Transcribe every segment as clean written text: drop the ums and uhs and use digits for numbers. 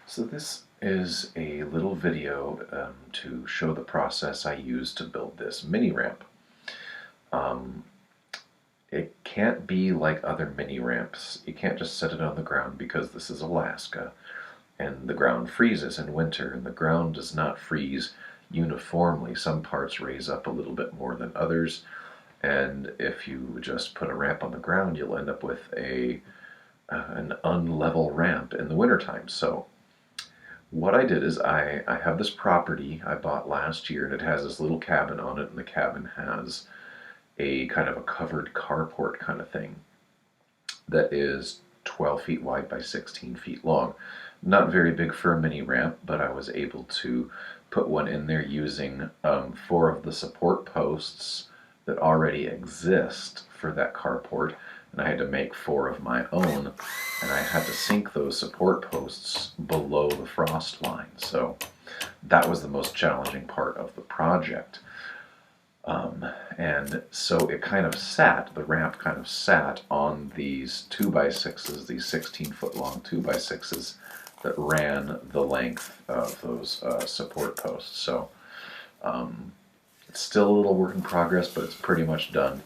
So this is a little video to show the process I used to build this mini ramp. It can't be like other mini ramps. You can't just set it on the ground because this is Alaska and the ground freezes in winter, and the ground does not freeze uniformly. Some parts raise up a little bit more than others, and if you just put a ramp on the ground, you'll end up with an unlevel ramp in the wintertime. So what I did is I have this property I bought last year, and it has this little cabin on it, and the cabin has a kind of a covered carport kind of thing that is 12 feet wide by 16 feet long. Not very big for a mini ramp, but I was able to put one in there using 4 of the support posts that already exist for that carport, and I had to make 4 of my own, and I had to sink those support posts below the frost line. So that was the most challenging part of the project. And so it kind of sat, the ramp kind of sat on these 2x6s, these 16-foot long 2x6s that ran the length of those support posts. So it's still a little work in progress, but it's pretty much done.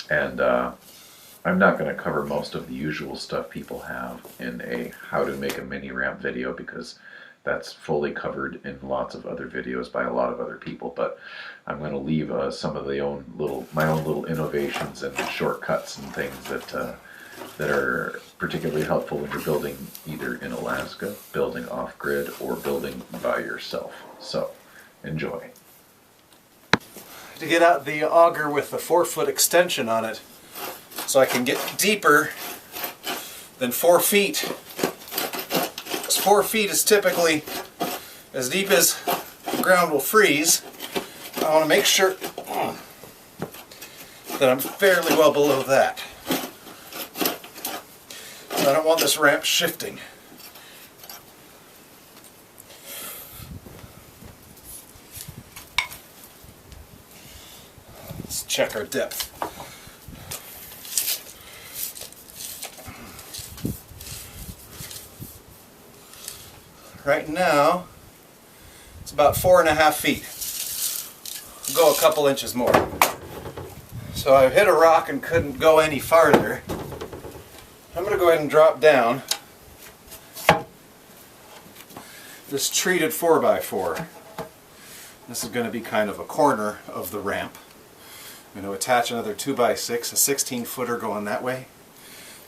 And I'm not going to cover most of the usual stuff people have in a how to make a mini ramp video, because that's fully covered in lots of other videos by a lot of other people. But I'm going to leave some of my own little innovations and shortcuts and things that are particularly helpful when you're building either in Alaska, building off-grid, or building by yourself. So enjoy. To get out the auger with the 4-foot extension on it, so I can get deeper than 4 feet. Because 4 feet is typically as deep as the ground will freeze. I want to make sure that I'm fairly well below that. So I don't want this ramp shifting. Let's check our depth. Right now, it's about 4.5 feet. Go a couple inches more. So I hit a rock and couldn't go any farther. I'm going to go ahead and drop down this treated 4x4. This is going to be kind of a corner of the ramp. I'm going to attach another 2x6, a 16-footer going that way.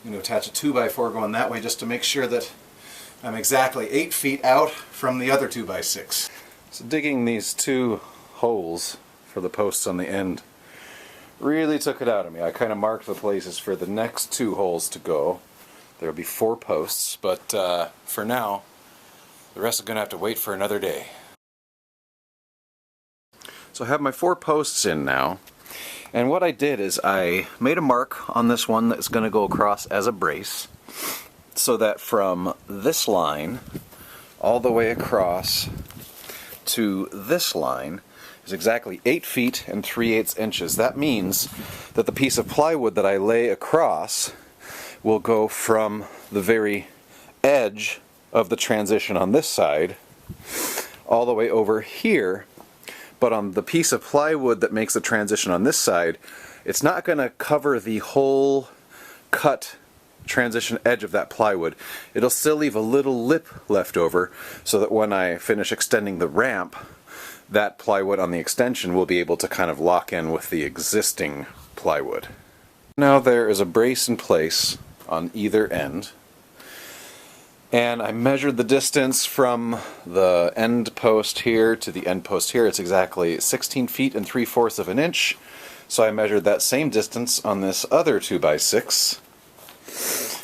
I'm going to attach a 2x4 going that way, just to make sure that I'm exactly 8 feet out from the other 2x6. So digging these 2 holes for the posts on the end really took it out of me. I kind of marked the places for the next 2 holes to go. There will be 4 posts, but for now, the rest is going to have to wait for another day. So I have my 4 posts in now, and what I did is I made a mark on this one that's going to go across as a brace, so that from this line all the way across to this line is exactly 8 feet and 3/8 inches. That means that the piece of plywood that I lay across will go from the very edge of the transition on this side all the way over here. But on the piece of plywood that makes the transition on this side, it's not going to cover the whole cut transition edge of that plywood. It'll still leave a little lip left over, so that when I finish extending the ramp, that plywood on the extension will be able to kind of lock in with the existing plywood. Now there is a brace in place on either end, and I measured the distance from the end post here to the end post here. It's exactly 16 feet and 3/4 of an inch. So I measured that same distance on this other 2x6.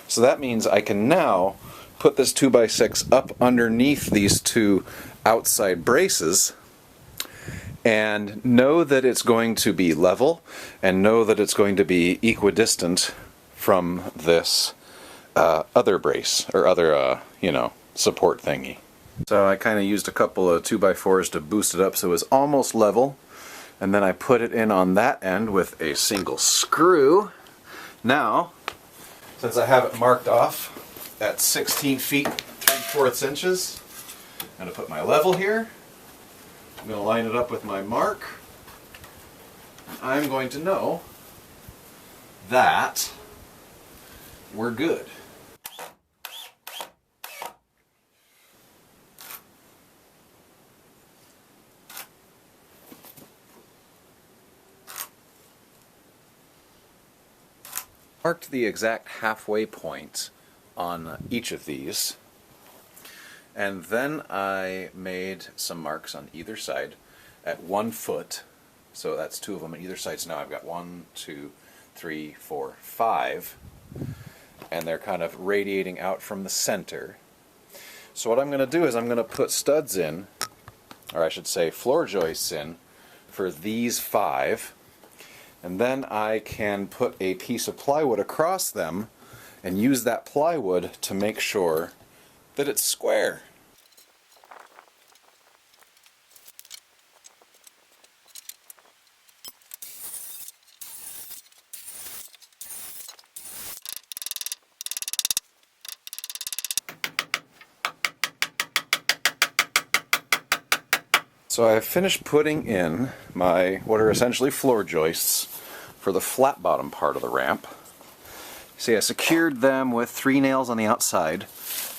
So that means I can now put this 2x6 up underneath these 2 outside braces and know that it's going to be level, and know that it's going to be equidistant from this other brace, or other, support thingy. So I kind of used a couple of 2x4s to boost it up so it was almost level, and then I put it in on that end with a single screw. Now, since I have it marked off at 16 feet 3/4 inches. I'm going to put my level here. I'm going to line it up with my mark. I'm going to know that we're good. Marked the exact halfway point on each of these, and then I made some marks on either side at 1 foot, so that's 2 of them on either side. So now I've got 1, 2, 3, 4, 5, and they're kind of radiating out from the center. So what I'm going to do is I'm going to put studs in, or I should say floor joists in, for these 5. And then I can put a piece of plywood across them and use that plywood to make sure that it's square. So I've finished putting in my, what are essentially floor joists for the flat bottom part of the ramp. See, I secured them with 3 nails on the outside,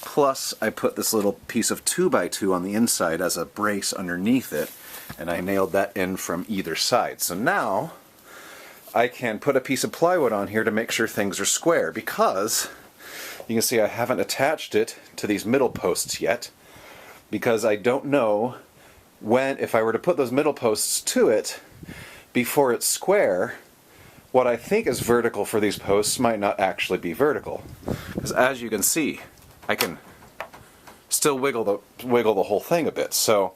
plus I put this little piece of 2x2 on the inside as a brace underneath it, and I nailed that in from either side. So now I can put a piece of plywood on here to make sure things are square, because you can see I haven't attached it to these middle posts yet, because I don't know when, if I were to put those middle posts to it before it's square, what I think is vertical for these posts might not actually be vertical. Because as you can see, I can still wiggle the whole thing a bit. So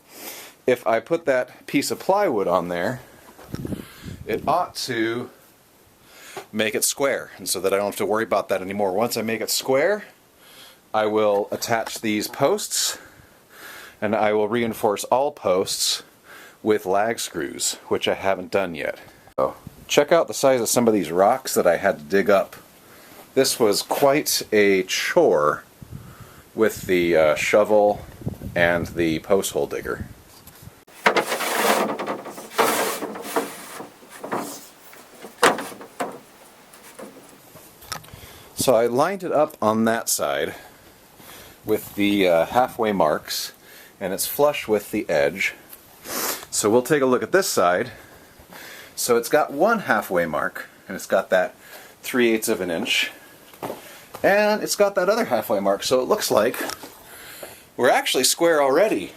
if I put that piece of plywood on there, it ought to make it square, and so that I don't have to worry about that anymore. Once I make it square, I will attach these posts, and I will reinforce all posts with lag screws, which I haven't done yet. So check out the size of some of these rocks that I had to dig up. This was quite a chore with the shovel and the post hole digger. So I lined it up on that side with the halfway marks, and it's flush with the edge. So we'll take a look at this side. So it's got 1 halfway mark, and it's got that 3/8 of an inch, and it's got that other halfway mark, so it looks like we're actually square already.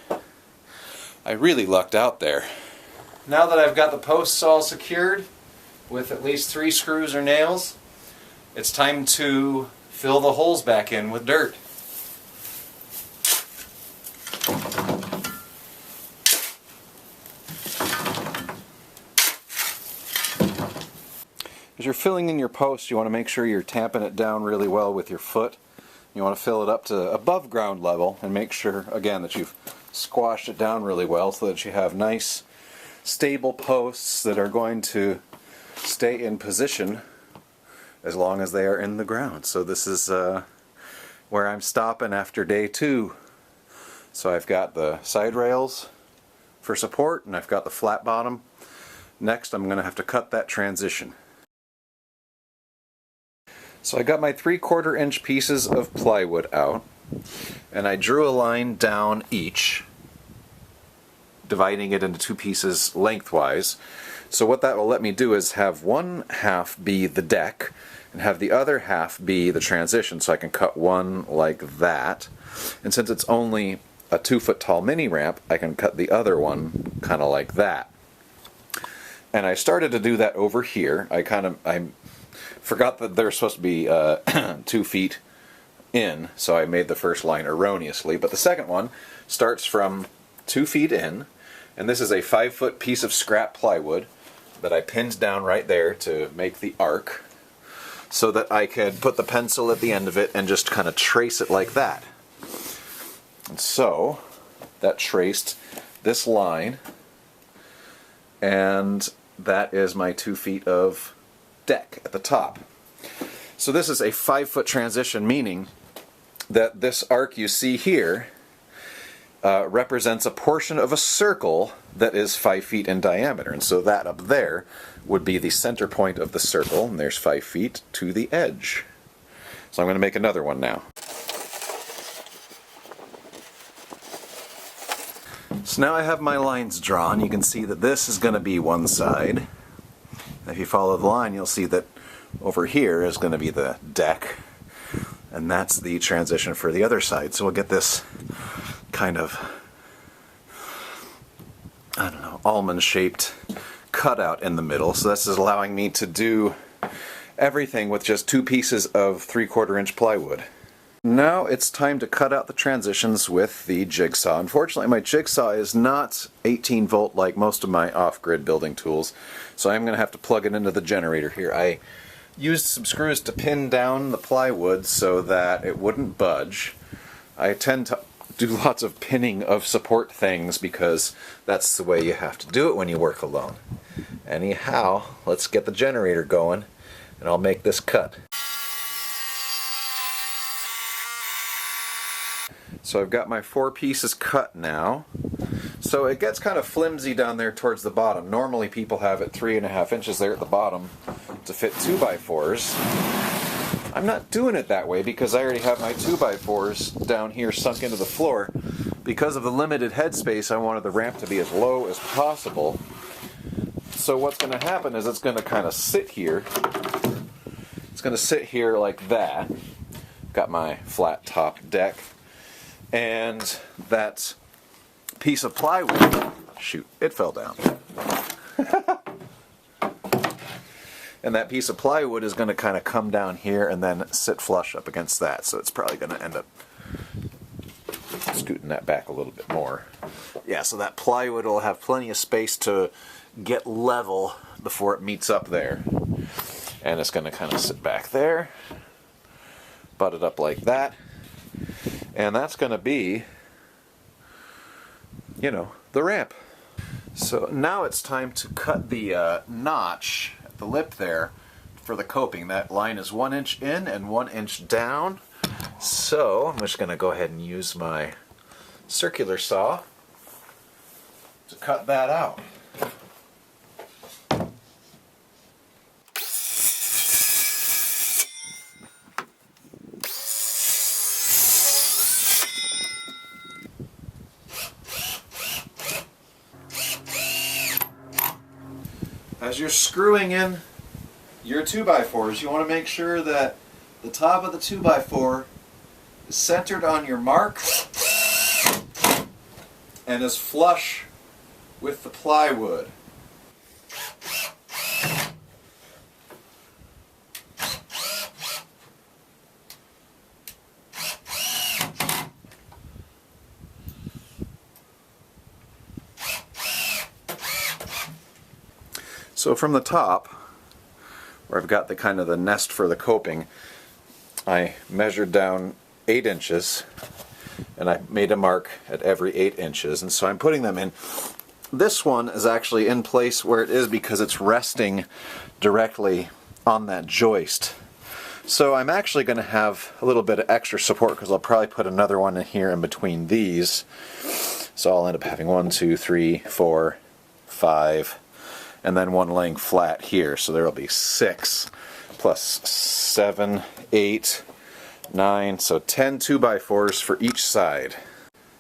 I really lucked out there. Now that I've got the posts all secured with at least 3 screws or nails, it's time to fill the holes back in with dirt. As you're filling in your post, you want to make sure you're tamping it down really well with your foot. You want to fill it up to above ground level and make sure, again, that you've squashed it down really well so that you have nice, stable posts that are going to stay in position as long as they are in the ground. So this is where I'm stopping after day 2. So I've got the side rails for support, and I've got the flat bottom. Next, I'm going to have to cut that transition. So I got my 3/4 inch pieces of plywood out, and I drew a line down each, dividing it into 2 pieces lengthwise. So what that will let me do is have 1 half be the deck and have the other half be the transition, so I can cut one like that. And since it's only a 2-foot tall mini ramp, I can cut the other one kind of like that. And I started to do that over here. I forgot that they're supposed to be 2 feet in, so I made the first line erroneously. But the second one starts from 2 feet in, and this is a 5-foot piece of scrap plywood that I pinned down right there to make the arc, so that I could put the pencil at the end of it and just kind of trace it like that. And so that traced this line, and that is my 2 feet of deck at the top. So this is a 5-foot transition, meaning that this arc you see here represents a portion of a circle that is 5 feet in diameter. And so that up there would be the center point of the circle, and there's 5 feet to the edge. So I'm going to make another one now. So now I have my lines drawn. You can see that this is going to be one side. If you follow the line, you'll see that over here is going to be the deck, and that's the transition for the other side. So we'll get this kind of, I don't know, almond-shaped cutout in the middle. So this is allowing me to do everything with just 2 pieces of 3/4 inch plywood. Now it's time to cut out the transitions with the jigsaw. Unfortunately, my jigsaw is not 18 volt like most of my off-grid building tools, so I'm going to have to plug it into the generator here. I used some screws to pin down the plywood so that it wouldn't budge. I tend to do lots of pinning of support things because that's the way you have to do it when you work alone. Anyhow, let's get the generator going and I'll make this cut. So I've got my 4 pieces cut now. So it gets kind of flimsy down there towards the bottom. Normally people have it 3.5 inches there at the bottom to fit 2x4s. I'm not doing it that way because I already have my 2x4s down here sunk into the floor. Because of the limited headspace, I wanted the ramp to be as low as possible. So what's going to happen is it's going to kind of sit here. It's going to sit here like that. Got my flat top deck. And that piece of plywood, shoot, it fell down. And that piece of plywood is going to kind of come down here and then sit flush up against that. So it's probably going to end up scooting that back a little bit more. Yeah, so that plywood will have plenty of space to get level before it meets up there. And it's going to kind of sit back there, butt it up like that. And that's going to be, you know, the ramp. So now it's time to cut the notch at the lip there for the coping. That line is 1 inch in and 1 inch down. So I'm just going to go ahead and use my circular saw to cut that out. As you're screwing in your 2x4s, you want to make sure that the top of the 2x4 is centered on your mark and is flush with the plywood. So from the top, where I've got the kind of the nest for the coping, I measured down 8 inches and I made a mark at every 8 inches, and so I'm putting them in. This one is actually in place where it is because it's resting directly on that joist. So I'm actually going to have a little bit of extra support because I'll probably put another one in here in between these. So I'll end up having 1, 2, 3, 4, 5, and then one laying flat here, so there will be 6 plus 7, 8, 9, so 10 2x4s for each side.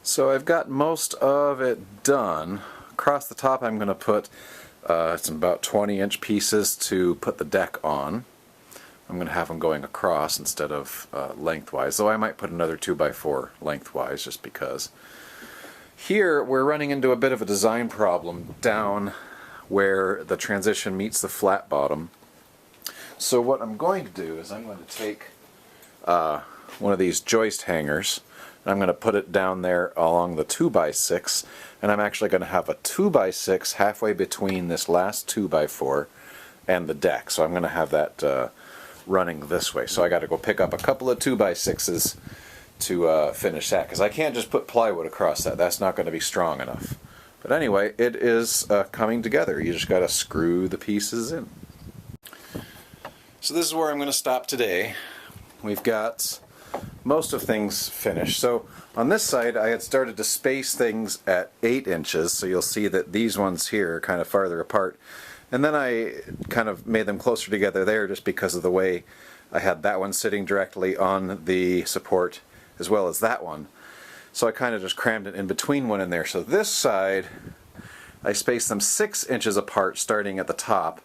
So I've got most of it done. Across the top I'm going to put some about 20-inch pieces to put the deck on. I'm going to have them going across instead of lengthwise, though I might put another 2x4 lengthwise just because. Here we're running into a bit of a design problem down where the transition meets the flat bottom. So what I'm going to do is I'm going to take one of these joist hangers and I'm going to put it down there along the 2x6, and I'm actually going to have a 2x6 halfway between this last 2x4 and the deck. So I'm going to have that running this way. So I got to go pick up a couple of 2x6s to finish that, because I can't just put plywood across that. That's not going to be strong enough. But anyway, it is coming together. You just got to screw the pieces in. So this is where I'm going to stop today. We've got most of things finished. So on this side I had started to space things at 8 inches, so you'll see that these ones here are kind of farther apart. And then I kind of made them closer together there just because of the way I had that one sitting directly on the support as well as that one. So I kind of just crammed it in between one in there. So this side I spaced them 6 inches apart starting at the top,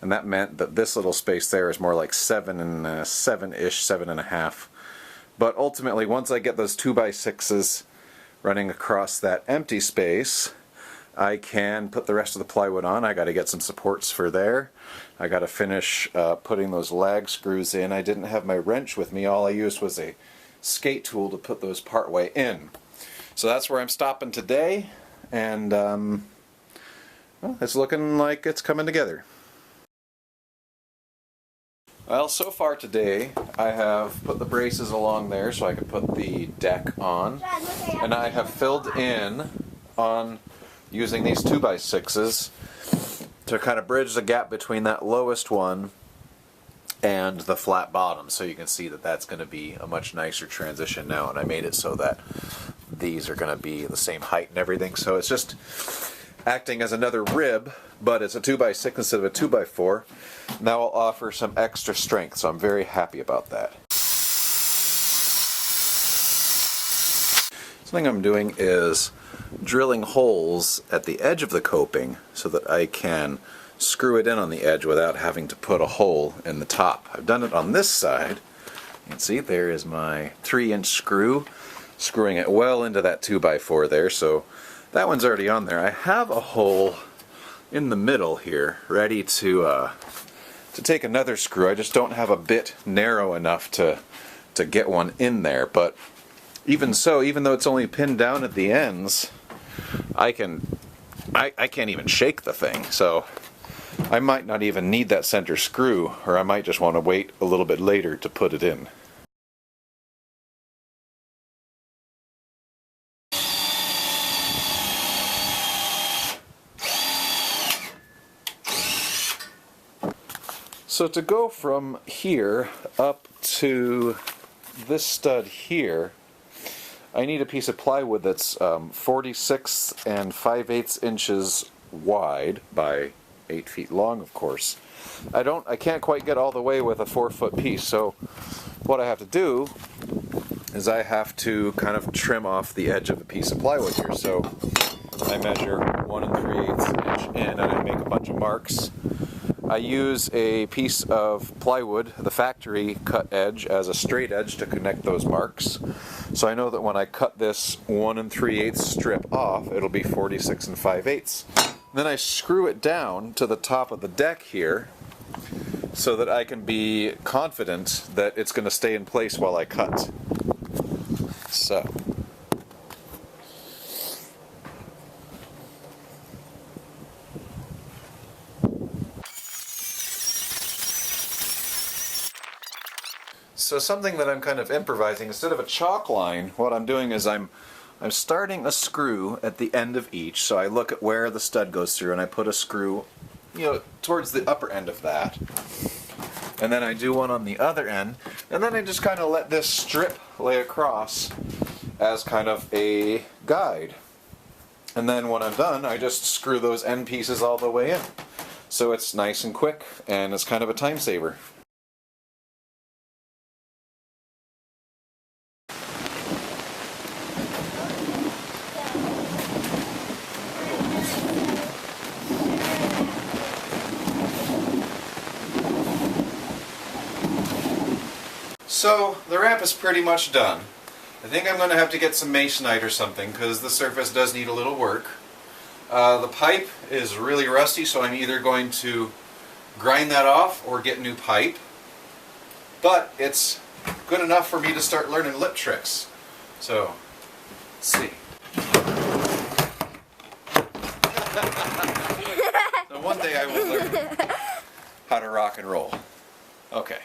and that meant that this little space there is more like 7-ish, 7.5. But ultimately, once I get those 2x6s running across that empty space, I can put the rest of the plywood on. I got to get some supports for there. I got to finish putting those lag screws in. I didn't have my wrench with me. All I used was a skate tool to put those partway in. So that's where I'm stopping today, and well, it's looking like it's coming together. Well, so far today I have put the braces along there so I can put the deck on, and I have filled in on using these 2x6s to kind of bridge the gap between that lowest one and the flat bottom, so you can see that that's going to be a much nicer transition now, and I made it so that these are going to be the same height and everything, so it's just acting as another rib, but it's a 2x6 instead of a 2x4. Now I'll offer some extra strength, so I'm very happy about that. Something I'm doing is drilling holes at the edge of the coping so that I can screw it in on the edge without having to put a hole in the top. I've done it on this side. You can see there is my 3-inch screw, screwing it well into that 2x4 there, so that one's already on there. I have a hole in the middle here ready to take another screw. I just don't have a bit narrow enough to get one in there, but even so, even though it's only pinned down at the ends, I can't even shake the thing, so I might not even need that center screw, or I might just want to wait a little bit later to put it in. So to go from here up to this stud here, I need a piece of plywood that's 46 5/8 inches wide by 8 feet long, of course. I can't quite get all the way with a 4-foot piece, so what I have to do is I have to kind of trim off the edge of a piece of plywood here. So I measure 1 3/8 inch in, and I make a bunch of marks. I use a piece of plywood, the factory cut edge, as a straight edge to connect those marks. So I know that when I cut this 1 3/8 strip off, it'll be 46 5/8. Then I screw it down to the top of the deck here so that I can be confident that it's going to stay in place while I cut. So something that I'm kind of improvising, instead of a chalk line, what I'm doing is I'm starting a screw at the end of each, so I look at where the stud goes through and I put a screw, towards the upper end of that. And then I do one on the other end, and then I just kind of let this strip lay across as kind of a guide. And then when I'm done, I just screw those end pieces all the way in. So it's nice and quick, and it's kind of a time saver. So the ramp is pretty much done. I think I'm going to have to get some masonite or something because the surface does need a little work. The pipe is really rusty, so I'm either going to grind that off or get new pipe. But it's good enough for me to start learning lip tricks. So, let's see. So one day I will learn how to rock and roll. Okay.